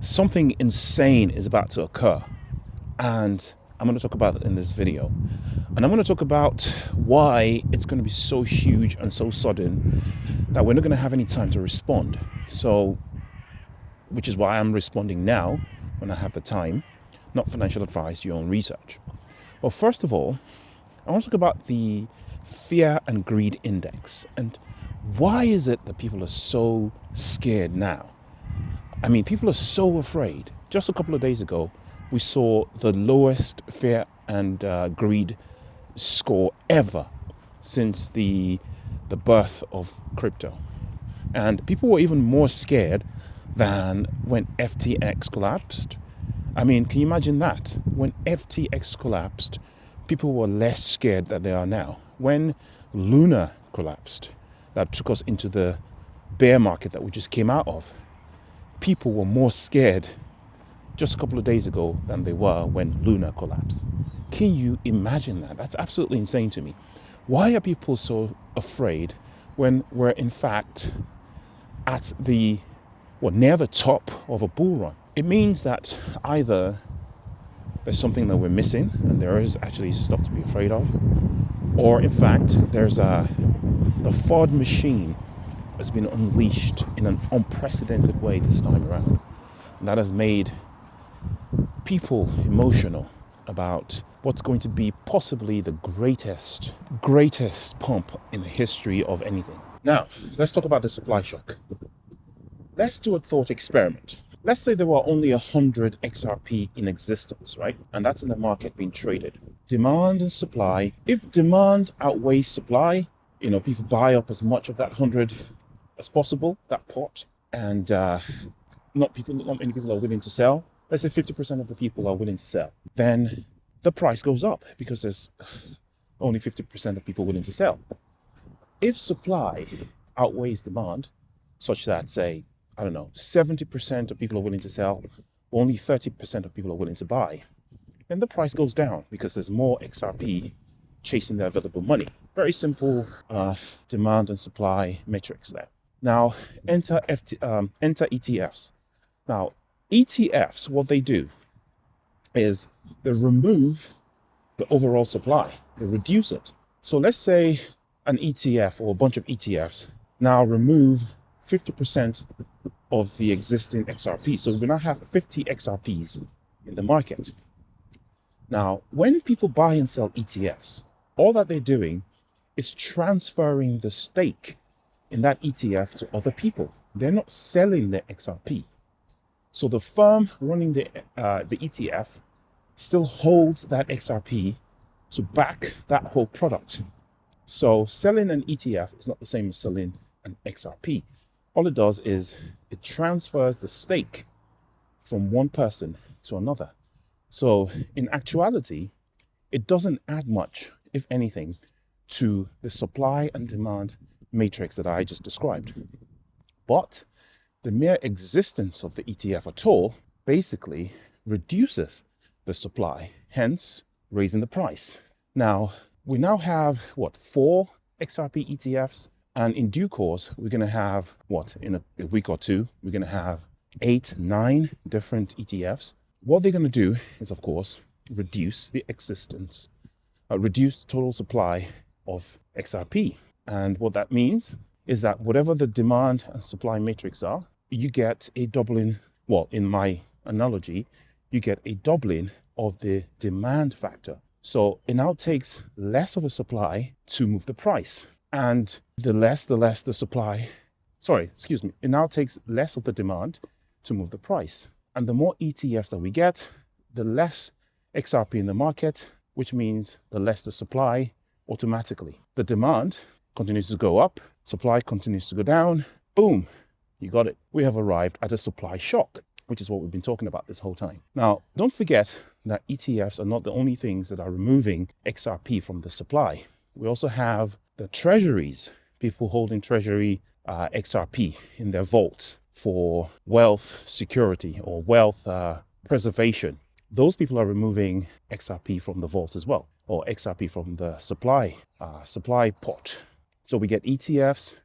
something insane is about to occur, and I'm going to talk about it in this video. And I'm going to talk about why it's going to be so huge and so sudden that we're not going to have any time to respond. So, which is why I'm responding now when I have the time, not financial advice, your own research. Well, first of all, I want to talk about the fear and greed index. And why is it that people are so scared now? I mean, people are so afraid. Just a couple of days ago, we saw the lowest fear and greed score ever since the birth of crypto. And people were even more scared than when FTX collapsed. I mean, can you imagine that? When FTX collapsed, people were less scared than they are now. When Luna collapsed, that took us into the bear market that we just came out of, people were more scared just a couple of days ago than they were when Luna collapsed. Can you imagine that? That's absolutely insane to me. Why are people so afraid when we're in fact at near the top of a bull run? It means that either there's something that we're missing and there is actually stuff to be afraid of, or in fact the Ford machine has been unleashed in an unprecedented way this time around. And that has made people emotional about what's going to be possibly the greatest pump in the history of anything. Now, let's talk about the supply shock. Let's do a thought experiment. Let's say there were only 100 XRP in existence, right? And that's in the market being traded. Demand and supply. If demand outweighs supply, people buy up as much of that 100 as possible, that pot, and not many people are willing to sell. Let's say 50% of the people are willing to sell. Then the price goes up because there's only 50% of people willing to sell. If supply outweighs demand, such that, say, 70% of people are willing to sell, only 30% of people are willing to buy, then the price goes down because there's more XRP chasing the available money. Very simple demand and supply matrix there. Now, enter ETFs. Now, ETFs, what they do is they remove the overall supply. They reduce it. So let's say an ETF or a bunch of ETFs now remove 50% of the existing XRP. So we now have 50 XRPs in the market. Now, when people buy and sell ETFs, all that they're doing is transferring the stake in that ETF to other people. They're not selling their XRP. So the firm running the ETF still holds that XRP to back that whole product. So selling an ETF is not the same as selling an XRP. All it does is it transfers the stake from one person to another. So in actuality, it doesn't add much, if anything, to the supply and demand matrix that I just described. But the mere existence of the ETF at all basically reduces the supply, hence raising the price. Now, we now have 4 XRP ETFs, and in due course, we're going to have in a week or two, we're going to have 8, 9 different ETFs. What they're going to do is, of course, reduce the total supply of XRP. And what that means is that whatever the demand and supply matrix are, you get a doubling. Well, in my analogy, you get a doubling of the demand factor. So it now takes less of a supply to move the price. And the less the supply, it now takes less of the demand to move the price. And the more ETFs that we get, the less XRP in the market, which means the less the supply automatically. The demand continues to go up, supply continues to go down, boom, you got it. We have arrived at a supply shock, which is what we've been talking about this whole time. Now, don't forget that ETFs are not the only things that are removing XRP from the supply. We also have the treasuries, people holding treasury XRP in their vaults for wealth security or wealth preservation. Those people are removing XRP from the vault as well, or XRP from the supply pot. So we get ETFs,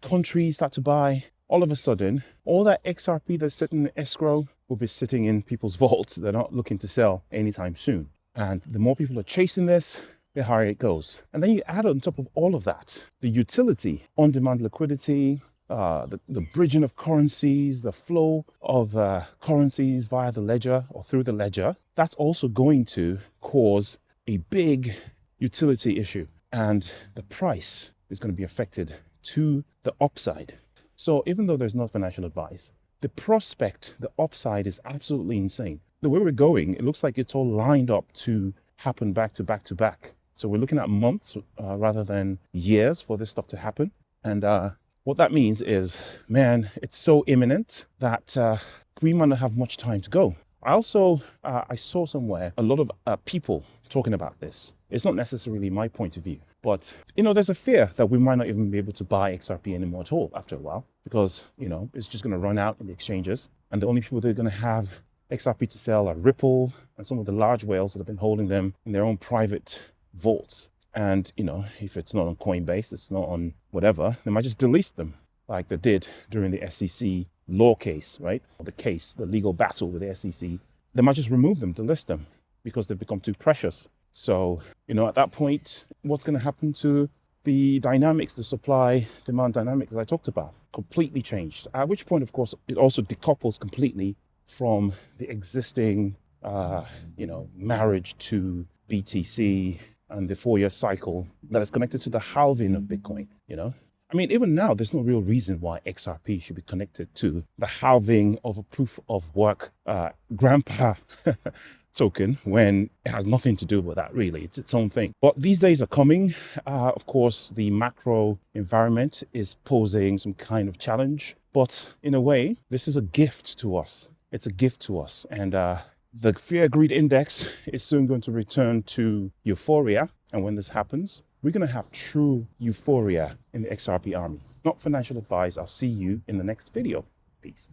countries start to buy. All of a sudden, all that XRP that's sitting in escrow, will be sitting in people's vaults. They're not looking to sell anytime soon. And the more people are chasing this, the higher it goes. And then you add on top of all of that, the utility, on-demand liquidity, the bridging of currencies, the flow of currencies via the ledger or through the ledger. That's also going to cause a big utility issue. And the price is going to be affected to the upside. So even though there's no financial advice, the prospect, the upside is absolutely insane. The way we're going, it looks like it's all lined up to happen back to back to back. So we're looking at months rather than years for this stuff to happen. And what that means is, man, it's so imminent that we might not have much time to go. I also, I saw somewhere a lot of people talking about this. It's not necessarily my point of view, but, there's a fear that we might not even be able to buy XRP anymore at all after a while, because, it's just going to run out in the exchanges. And the only people that are going to have XRP to sell are Ripple and some of the large whales that have been holding them in their own private vaults. And, if it's not on Coinbase, it's not on whatever, they might just delete them like they did during the SEC law case, right? Or the legal battle with the SEC. They might just remove them, delist them, because they've become too precious. So, at that point, what's going to happen to the dynamics, the supply-demand dynamics that I talked about? Completely changed. At which point, of course, it also decouples completely from the existing, marriage to BTC and the 4-year cycle that is connected to the halving of Bitcoin, even now, there's no real reason why XRP should be connected to the halving of a proof of work grandpa token when it has nothing to do with that, really. It's its own thing. But these days are coming. Of course, the macro environment is posing some kind of challenge. But in a way, this is a gift to us. It's a gift to us. And the fear greed index is soon going to return to euphoria. And when this happens, we're going to have true euphoria in the XRP army. Not financial advice. I'll see you in the next video. Peace.